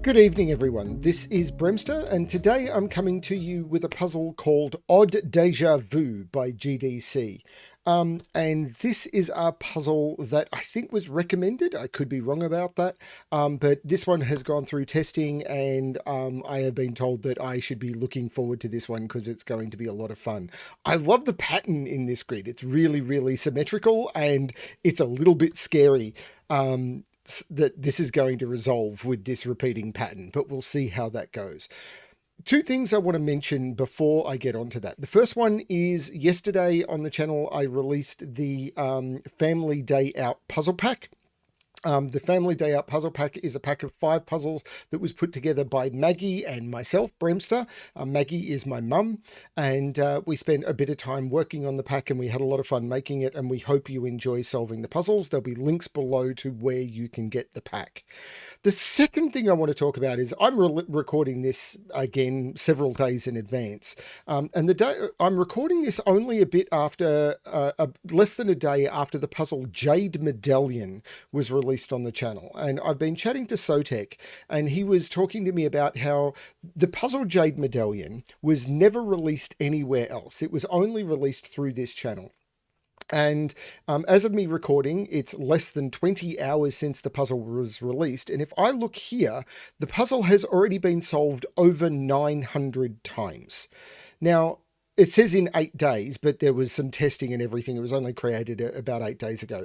Good evening, everyone. This is BremSter, and today I'm coming to you with a puzzle called Odd Deja Vu by GDC. And this is a puzzle that I think was recommended. I could be wrong about that, but this one has gone through testing, and I have been told that I should be looking forward to this one because it's going to be a lot of fun. I love the pattern in this grid. It's really, really symmetrical, and it's a little bit scary. That this is going to resolve with this repeating pattern, but we'll see how that goes. Two things I want to mention before I get onto that. The first one is yesterday on the channel, I released the Family Day Out puzzle pack. The Family Day Out puzzle pack is a pack of 5 puzzles that was put together by Maggie and myself, BremSter. Maggie is my mum, and we spent a bit of time working on the pack, and we had a lot of fun making it, and we hope you enjoy solving the puzzles. There'll be links below to where you can get the pack. The second thing I want to talk about is I'm recording this again several days in advance, and the day I'm recording this only a bit after, less than a day after the puzzle Jade Medallion was released on the channel. And I've been chatting to Sotek, and he was talking to me about how the puzzle Jade Medallion was never released anywhere else. It was only released through this channel. And as of me recording, it's less than 20 hours since the puzzle was released. And if I look here, the puzzle has already been solved over 900 times. Now, it says in 8 days, but there was some testing and everything. It was only created about 8 days ago.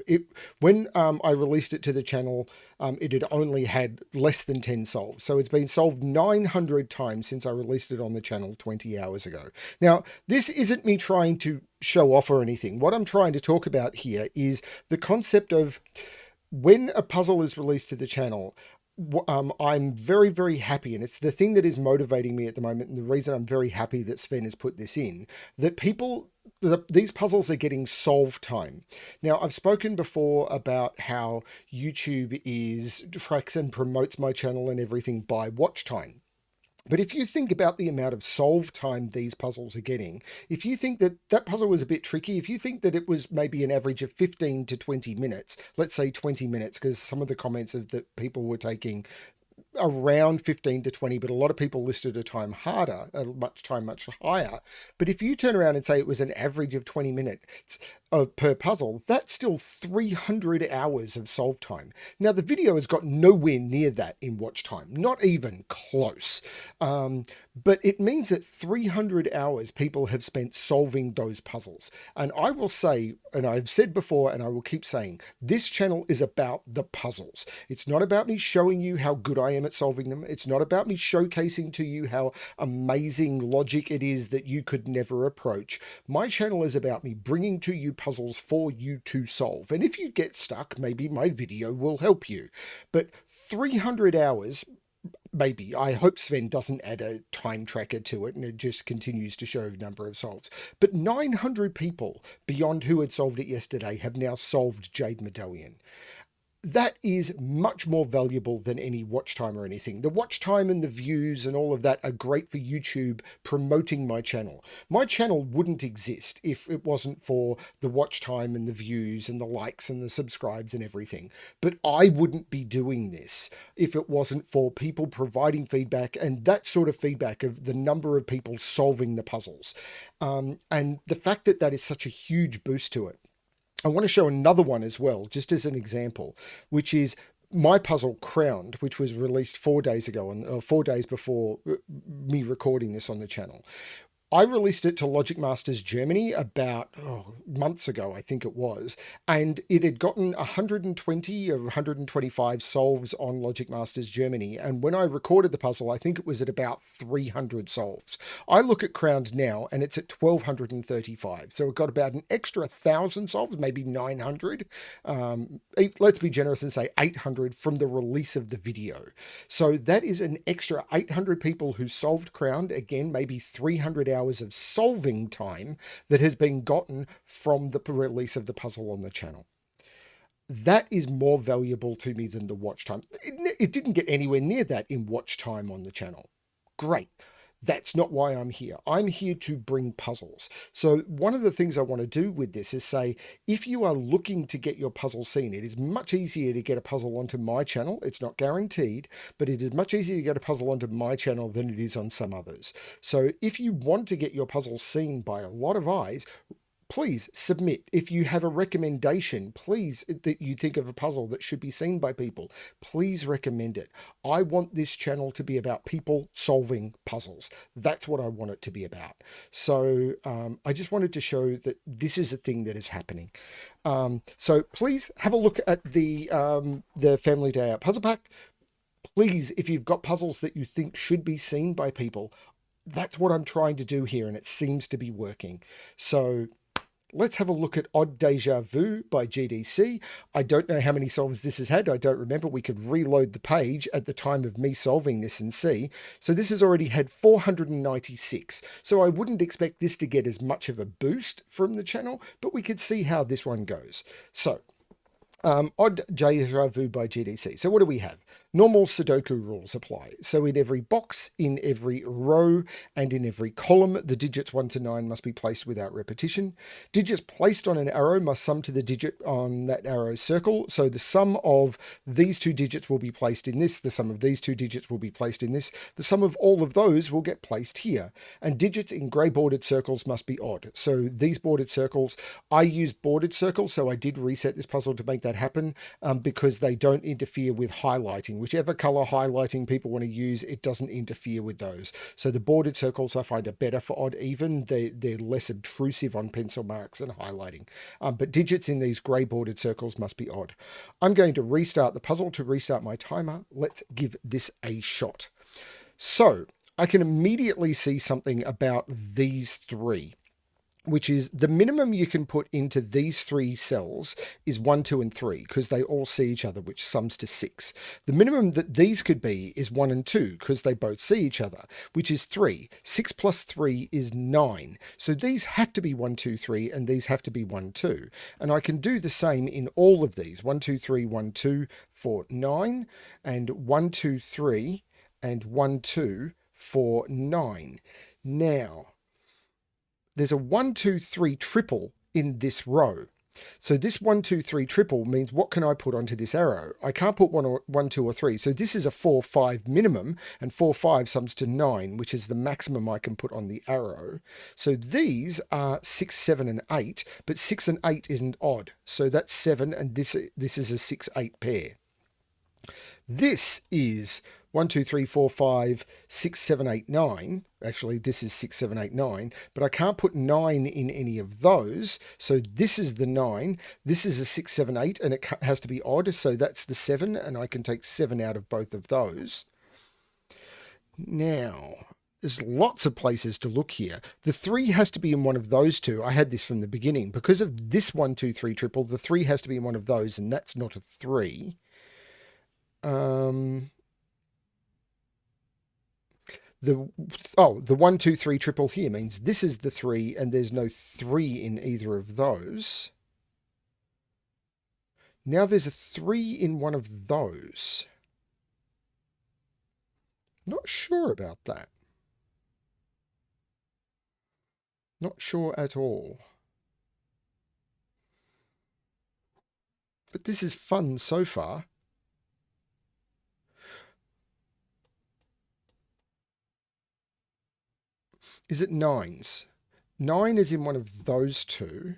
When I released it to the channel, it had only had less than 10 solves. So it's been solved 900 times since I released it on the channel 20 hours ago. Now, this isn't me trying to show off or anything. What I'm trying to talk about here is the concept of when a puzzle is released to the channel, I'm very, very happy, and it's the thing that is motivating me at the moment, and the reason I'm very happy that Sven has put this in, that these puzzles are getting solve time. Now, I've spoken before about how YouTube tracks and promotes my channel and everything by watch time. But if you think about the amount of solve time these puzzles are getting, if you think that that puzzle was a bit tricky, if you think that it was maybe an average of 15 to 20 minutes, let's say 20 minutes, because some of the comments of that people were taking around 15 to 20, but a lot of people listed a time much higher. But if you turn around and say it was an average of 20 minutes per puzzle, that's still 300 hours of solve time. Now, the video has got nowhere near that in watch time, not even close. But it means that 300 hours people have spent solving those puzzles. And I will say, and I've said before, and I will keep saying, this channel is about the puzzles. It's not about me showing you how good I am at solving them. It's not about me showcasing to you how amazing logic it is that you could never approach. My channel is about me bringing to you puzzles for you to solve. And if you get stuck, maybe my video will help you. But 300 hours, maybe. I hope Sven doesn't add a time tracker to it and it just continues to show the number of solves. But 900 people beyond who had solved it yesterday have now solved Jade Medallion. That is much more valuable than any watch time or anything. The watch time and the views and all of that are great for YouTube promoting my channel. My channel wouldn't exist if it wasn't for the watch time and the views and the likes and the subscribes and everything. But I wouldn't be doing this if it wasn't for people providing feedback and that sort of feedback of the number of people solving the puzzles. And the fact that that is such a huge boost to it. I want to show another one as well, just as an example, which is my puzzle Crowned, which was released 4 days ago, and 4 days before me recording this on the channel. I released it to Logic Masters Germany about months ago, I think it was, and it had gotten 120 or 125 solves on Logic Masters Germany, and when I recorded the puzzle, I think it was at about 300 solves. I look at Crowned now, and it's at 1,235, so it got about an extra 1,000 solves, maybe 900. Let's be generous and say 800 from the release of the video. So that is an extra 800 people who solved Crowned, again, maybe 300 hours of solving time that has been gotten from the release of the puzzle on the channel. That is more valuable to me than the watch time. It didn't get anywhere near that in watch time on the channel. Great. That's not why I'm here. I'm here to bring puzzles. So one of the things I want to do with this is say, if you are looking to get your puzzle seen, it is much easier to get a puzzle onto my channel. It's not guaranteed, but it is much easier to get a puzzle onto my channel than it is on some others. So if you want to get your puzzle seen by a lot of eyes, please submit. If you have a recommendation, please, that you think of a puzzle that should be seen by people, please recommend it. I want this channel to be about people solving puzzles. That's what I want it to be about. So I just wanted to show that this is a thing that is happening. So please have a look at the Family Day Out puzzle pack. Please, if you've got puzzles that you think should be seen by people, that's what I'm trying to do here, and it seems to be working. So let's have a look at Odd Deja Vu by GDC. I don't know how many solves this has had. I don't remember. We could reload the page at the time of me solving this and see. So this has already had 496. So I wouldn't expect this to get as much of a boost from the channel, but we could see how this one goes. So Odd Deja Vu by GDC. So what do we have? Normal Sudoku rules apply. So in every box, in every row, and in every column, the digits 1 to 9 must be placed without repetition. Digits placed on an arrow must sum to the digit on that arrow's circle. So the sum of these two digits will be placed in this. The sum of these two digits will be placed in this. The sum of all of those will get placed here. And digits in grey bordered circles must be odd. So these bordered circles, I use bordered circles, so I did reset this puzzle to make that happen because they don't interfere with highlighting. Whichever color highlighting people want to use, it doesn't interfere with those. So the bordered circles I find are better for odd even. They're less obtrusive on pencil marks and highlighting. But digits in these grey bordered circles must be odd. I'm going to restart the puzzle to restart my timer. Let's give this a shot. So I can immediately see something about these three, which is the minimum you can put into these three cells is 1, 2, and 3, because they all see each other, which sums to 6. The minimum that these could be is 1 and 2, because they both see each other, which is 3. 6 plus 3 is 9. So these have to be 1, 2, 3, and these have to be 1, 2. And I can do the same in all of these. 1, 2, 3, 1, 2 for 9, and 1, 2, 3, and 1, 2 for 9. Now, there's a 1, 2, 3 triple in this row. So this 1, 2, 3 triple means what can I put onto this arrow? I can't put 1, 2, or 3. So this is a 4, 5 minimum, and 4, 5 sums to 9, which is the maximum I can put on the arrow. So these are 6, 7, and 8, but 6 and 8 isn't odd. So that's 7, and this is a 6, 8 pair. This is 1, 2, 3, 4, 5, 6, 7, 8, 9. Actually, this is 6, 7, 8, 9, but I can't put 9 in any of those. So this is the 9. This is a 6, 7, 8, and it has to be odd. So that's the 7, and I can take 7 out of both of those. Now, there's lots of places to look here. The 3 has to be in one of those two. I had this from the beginning. Because of this 1, 2, 3 triple, the 3 has to be in one of those, and that's not a 3. The 1, 2, 3 triple here means this is the 3, and there's no 3 in either of those. Now there's a 3 in one of those. Not sure about that. Not sure at all. But this is fun so far. Is it 9s? 9 is in one of those two.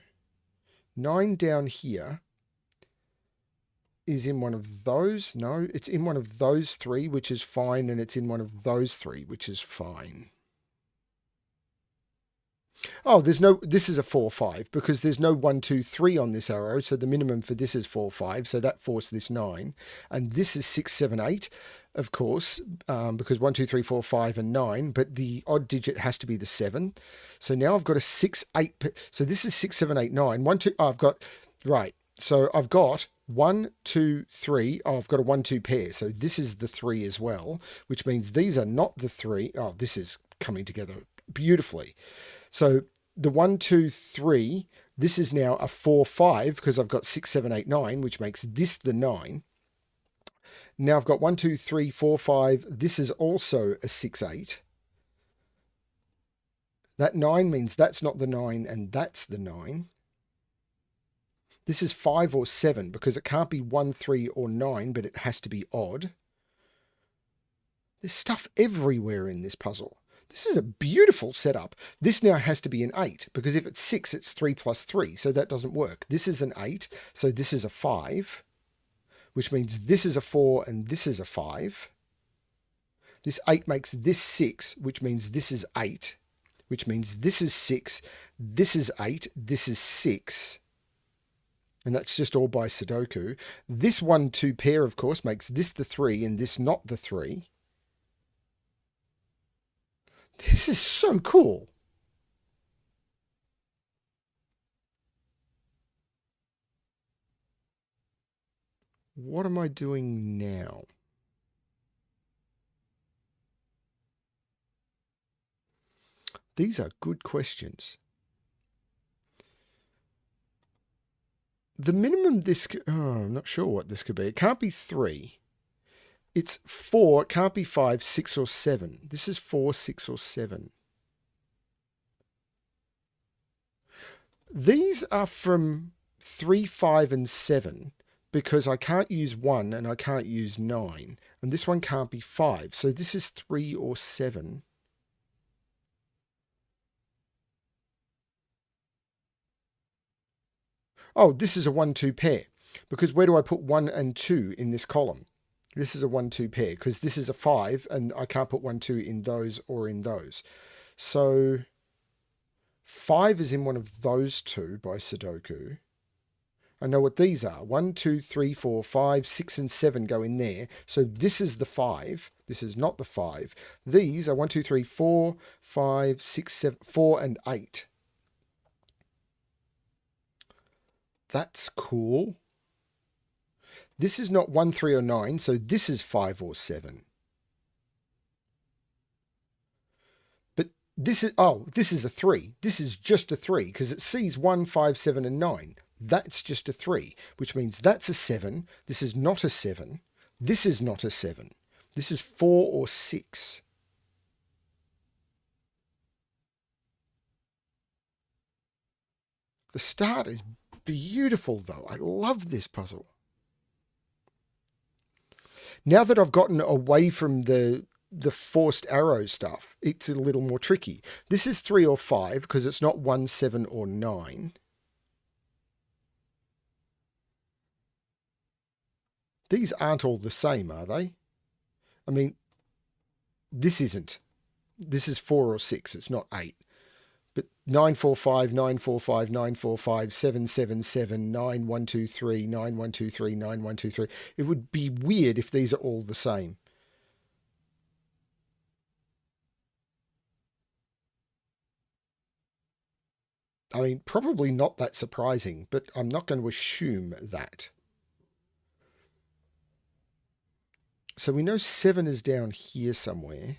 9 down here is in one of those. No, it's in one of those 3, which is fine, and it's in one of those 3, which is fine. Oh, this is a 4, 5, because there's no 1, 2, 3 on this arrow, so the minimum for this is 4, 5, so that forced this 9. And this is 6, 7, 8, of course, because 1, 2, 3, 4, 5, and 9, but the odd digit has to be the 7. So now I've got a 6, 8, so this is 6, 7, 8, 9. 1, 2, oh, I've got, right, so I've got 1, 2, 3. Oh, I've got a 1, 2 pair, so this is the 3 as well, which means these are not the 3. Oh, this is coming together beautifully. So the 1, 2, 3, this is now a 4, 5, because I've got 6, 7, 8, 9, which makes this the 9. Now I've got 1, 2, 3, 4, 5. This is also a 6, 8. That 9 means that's not the 9 and that's the 9. This is 5 or 7 because it can't be 1, 3 or 9, but it has to be odd. There's stuff everywhere in this puzzle. This is a beautiful setup. This now has to be an 8 because if it's 6, it's 3 plus 3, so that doesn't work. This is an 8, so this is a 5, which means this is a 4 and this is a 5. This 8 makes this 6, which means this is 8, which means this is 6, this is 8, this is 6. And that's just all by Sudoku. This 1, 2 pair, of course, makes this the 3 and this not the 3. This is so cool. What am I doing now? These are good questions. The minimum this... I'm not sure what this could be. It can't be 3. It's 4. It can't be 5, 6, or 7. This is 4, 6, or 7. These are from 3, 5, and 7 because I can't use 1 and I can't use 9. And this one can't be 5. So this is 3 or 7. Oh, this is a 1, 2 pair. Because where do I put 1 and 2 in this column? This is a 1, 2 pair because this is a 5 and I can't put 1, 2 in those or in those. So 5 is in one of those two by Sudoku. I know what these are. 1, 2, 3, 4, 5, 6, and 7 go in there. So this is the 5. This is not the 5. These are 1, 2, 3, 4, 5, 6, 7, 4, and 8. That's cool. This is not 1, 3, or 9, so this is 5 or 7. But this is, this is a 3. This is just a 3 because it sees 1, 5, 7, and 9. That's just a 3, which means that's a 7. This is not a 7. This is not a 7. This is 4 or 6. The start is beautiful, though. I love this puzzle. Now that I've gotten away from the forced arrow stuff, it's a little more tricky. This is 3 or 5 because it's not 1, 7, or 9. These aren't all the same, are they? I mean, this isn't. This is 4 or 6. It's not 8. But 9, 4, 5, 9, 4, 5, 9, 4, 5, 7, 7, 7, 9, 1, 2, 3, 9, 1, 2, 3, 9, 1, 2, 3. It would be weird if these are all the same. I mean, probably not that surprising, but I'm not going to assume that. So we know 7 is down here somewhere.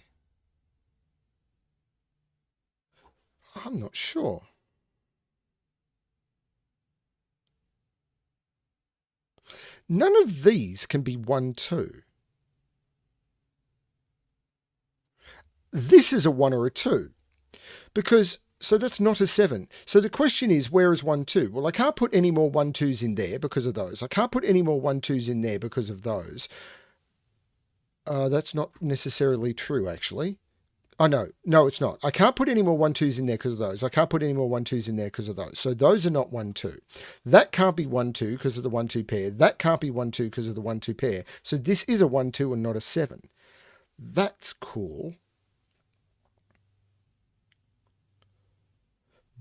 I'm not sure. None of these can be 1, 2. This is a 1 or a 2. Because, so that's not a 7. So the question is, where is 1, 2? Well, I can't put any more 1, 2s in there because of those. I can't put any more 1, 2s in there because of those. That's not necessarily true, actually. Oh, no, it's not. I can't put any more 1, 2s in there because of those. I can't put any more 1, 2s in there because of those. So those are not 1, 2. That can't be 1, 2 because of the 1, 2 pair. That can't be 1, 2 because of the 1, 2 pair. So this is a 1, 2 and not a 7. That's cool.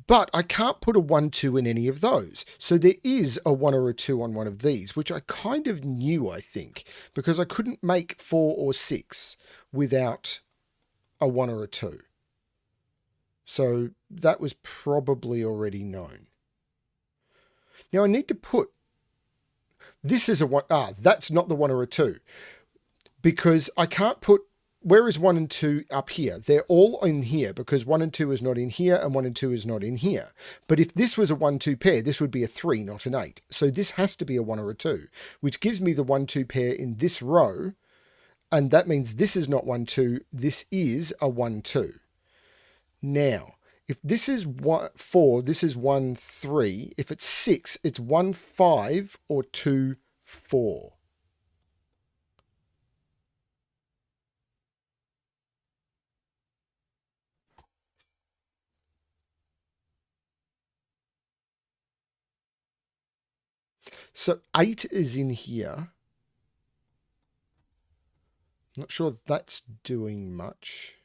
But I can't put a 1, 2 in any of those. So there is a 1 or a 2 on one of these, which I kind of knew, I think, because I couldn't make 4 or 6 without a 1 or a 2. So that was probably already known. Now I need to put, this is a 1, that's not the 1 or a 2. Because I can't put, where is 1 and 2 up here? They're all in here because 1 and 2 is not in here and 1 and 2 is not in here. But if this was a 1, 2 pair, this would be a 3, not an 8. So this has to be a 1 or a 2, which gives me the 1, 2 pair in this row. And that means this is not 1, 2. This is a 1, 2. Now, If this is 4, this is 1, 3. If it's 6, it's 1, 5 or 2, 4. So 8 is in here. Not sure that's doing much.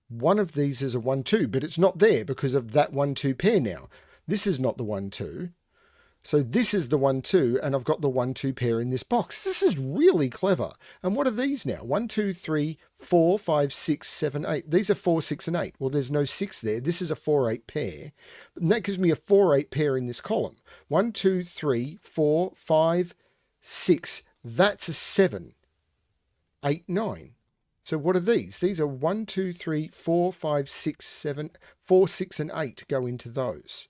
One of these is a 1, 2, but it's not there because of that 1, 2 pair now. This is not the 1, 2. So this is the 1, 2, and I've got the 1, 2 pair in this box. This is really clever. And what are these now? 1, 2, 3, 4, 5, 6, 7, 8. These are 4, 6, and 8. Well, there's no 6 there. This is a 4, 8 pair. And that gives me a 4, 8 pair in this column. 1, 2, 3, 4, 5, 6. That's a 7, 8, 9. So what are these? These are 1, 2, 3, 4, 5, 6, 7, 4, 6, and 8 go into those.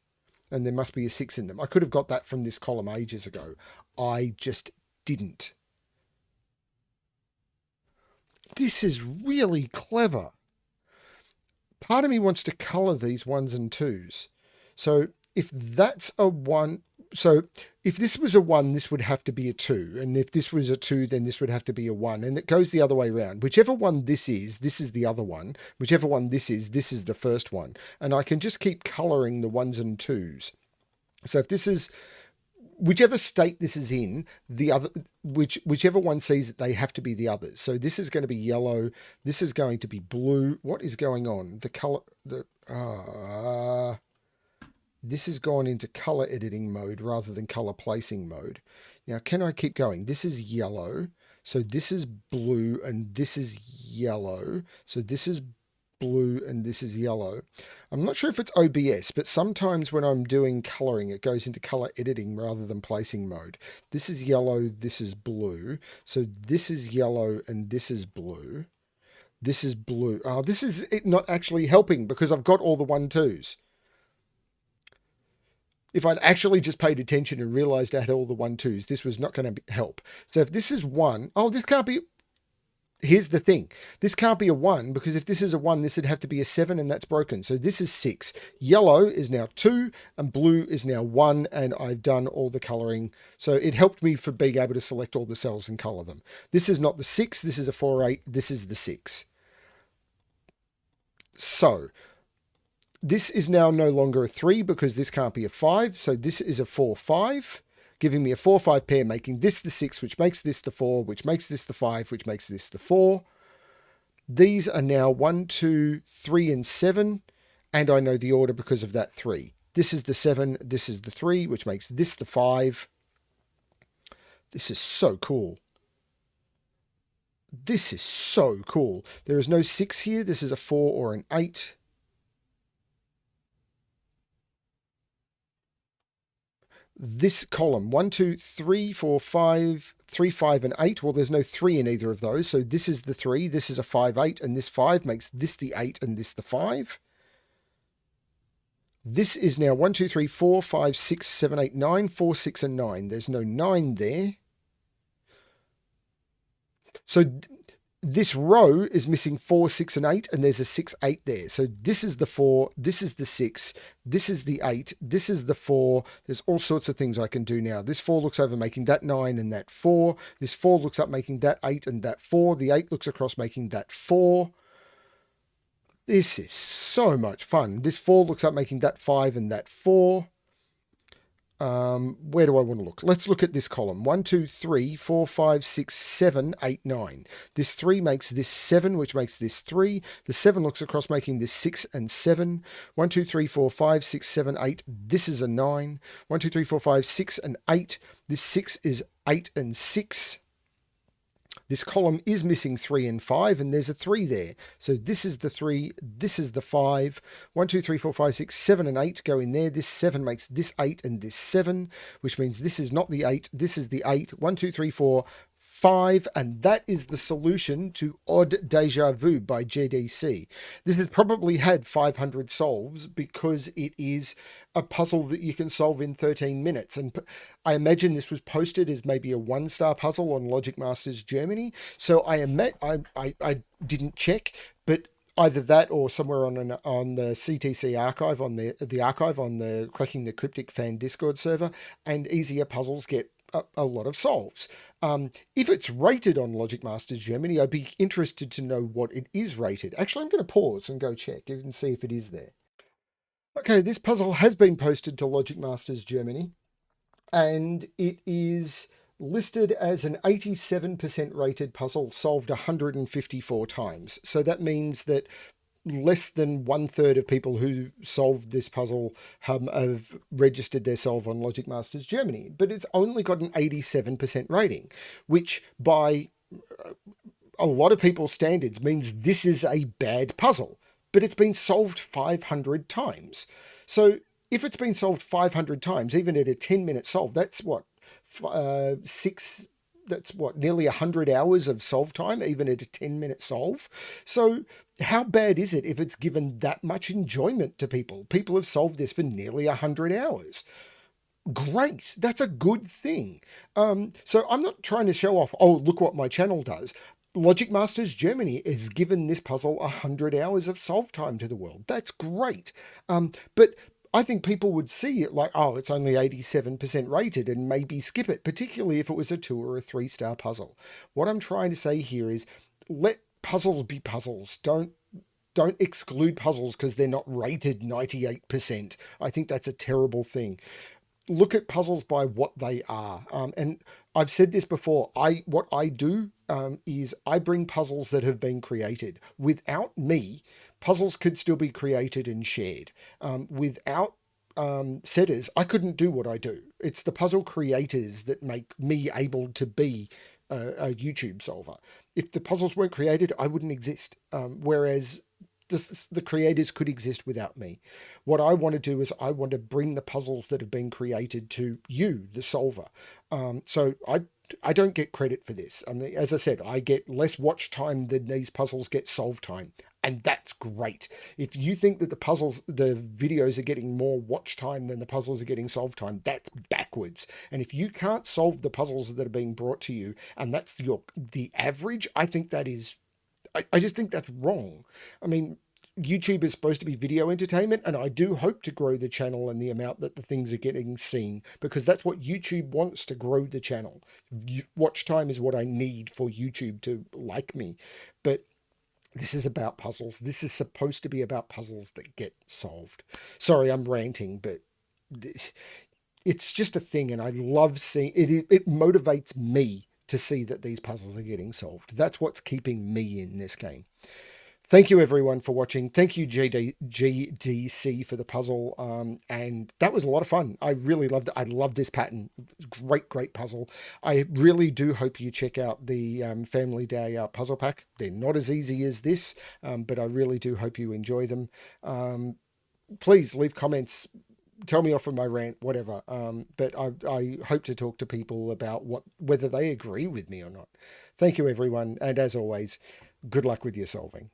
And there must be a 6 in them. I could have got that from this column ages ago. I just didn't. This is really clever. Part of me wants to colour these 1s and 2s. So if that's a 1... So if this was a 1, this would have to be a 2. And if this was a 2, then this would have to be a 1. And it goes the other way around. Whichever one this is the other one. Whichever one this is the first one. And I can just keep colouring the 1s and 2s. So if this is... Whichever state this is in, the other, whichever one sees it, they have to be the others. So this is going to be yellow. This is going to be blue. What is going on? The colour... This has gone into color editing mode rather than color placing mode. Now, can I keep going? This is yellow. So this is blue and this is yellow. So this is blue and this is yellow. I'm not sure if it's OBS, but sometimes when I'm doing coloring, it goes into color editing rather than placing mode. This is yellow. This is blue. So this is yellow and this is blue. This is blue. Oh, this is it not actually helping because I've got all the 1, 2s. If I'd actually just paid attention and realized I had all the 1, 2s, this was not going to help. So if this is 1, oh, this can't be... Here's the thing. This can't be a 1 because if this is a 1, this would have to be a 7 and that's broken. So this is 6. Yellow is now 2 and blue is now 1 and I've done all the colouring. So it helped me for being able to select all the cells and colour them. This is not the 6. This is a 4, 8. This is the 6. So... This is now no longer a 3 because this can't be a 5. So this is a 4, 5, giving me a 4, 5 pair, making this the 6, which makes this the 4, which makes this the 5, which makes this the 4. These are now 1, 2, 3, and 7. And I know the order because of that 3. This is the 7, this is the 3, which makes this the 5. This is so cool. This is so cool. There is no 6 here. This is a 4 or an 8. This column, 1, 2, 3, 4, 5, 3, 5, and 8. Well, there's no 3 in either of those. So this is the 3, this is a 5, 8, and this 5 makes this the 8 and this the 5. This is now 1, 2, 3, 4, 5, 6, 7, 8, 9, 4, 6, and 9. There's no 9 there. So this row is missing 4, 6, and 8, and there's a 6, 8 there. So this is the 4, this is the 6, this is the 8, this is the 4. There's all sorts of things I can do now. This 4 looks over making that 9 and that 4. This 4 looks up making that 8 and that 4. The 8 looks across making that 4. This is so much fun. This 4 looks up making that 5 and that 4. Where do I want to look? Let's look at this column. 1, 2, 3, 4, 5, 6, 7, 8, 9. This 3 makes this 7, which makes this 3. The 7 looks across making this 6 and 7. 1, 2, 3, 4, 5, 6, 7, 8. This is a 9. 1, 2, 3, 4, 5, 6, and 8. This 6 is 8 and 6. This column is missing 3 and 5, and there's a 3 there. So this is the 3, this is the 5. 1, 2, 3, 4, 5, 6, 7, and 8 go in there. This 7 makes this 8 and this 7, which means this is not the 8, this is the 8. 1, 2, 3, 4, 5, and that is the solution to Odd Deja Vu by GDC. This has probably had 500 solves because it is a puzzle that you can solve in 13 minutes. And I imagine this was posted as maybe a 1-star puzzle on Logic Masters Germany. So I didn't check, but either that or somewhere on the CTC archive, on the archive on the Cracking the Cryptic fan Discord server, and easier puzzles get a lot of solves. If it's rated on Logic Masters Germany, I'd be interested to know what it is rated. Actually, I'm going to pause and go check and see if it is there. Okay, this puzzle has been posted to Logic Masters Germany, and it is listed as an 87% rated puzzle solved 154 times. So that means that less than 1/3 of people who solved this puzzle have registered their solve on Logic Masters Germany, but it's only got an 87% rating, which by a lot of people's standards means this is a bad puzzle, but it's been solved 500 times. So if it's been solved 500 times, even at a 10-minute solve, that's what, nearly 100 hours of solve time, even at a 10-minute solve. So how bad is it if it's given that much enjoyment to people? People have solved this for nearly 100 hours. Great, that's a good thing. So I'm not trying to show off, oh, look what my channel does. Logic Masters Germany has given this puzzle 100 hours of solve time to the world. That's great. But I think people would see it like, oh, it's only 87% rated and maybe skip it, particularly if it was a 2 or a 3-star puzzle. What I'm trying to say here is let puzzles be puzzles. Don't exclude puzzles because they're not rated 98%. I think that's a terrible thing. Look at puzzles by what they are. And I've said this before. What I do is I bring puzzles that have been created. Without me, puzzles could still be created and shared. Without setters, I couldn't do what I do. It's the puzzle creators that make me able to be a YouTube solver. If the puzzles weren't created, I wouldn't exist. Whereas the creators could exist without me. What I want to do is I want to bring the puzzles that have been created to you, the solver. So I don't get credit for this. I mean, as I said, I get less watch time than these puzzles get solve time. And that's great. If you think that the videos are getting more watch time than the puzzles are getting solve time, that's backwards. And if you can't solve the puzzles that are being brought to you, and that's the average, I think that is, I just think that's wrong. I mean, YouTube is supposed to be video entertainment, and I do hope to grow the channel and the amount that the things are getting seen, because that's what YouTube wants, to grow the channel. Watch time is what I need for YouTube to like me. But this is about puzzles. This is supposed to be about puzzles that get solved. Sorry, I'm ranting, but it's just a thing, and I love seeing it. It motivates me to see that these puzzles are getting solved. That's what's keeping me in this game. Thank you, everyone, for watching. Thank you, GDC, for the puzzle. And that was a lot of fun. I really loved it. I love this pattern. Great puzzle. I really do hope you check out the Family Day puzzle pack. They're not as easy as this, but I really do hope you enjoy them. Please leave comments. Tell me off of my rant, whatever. But I hope to talk to people about whether they agree with me or not. Thank you, everyone. And as always, good luck with your solving.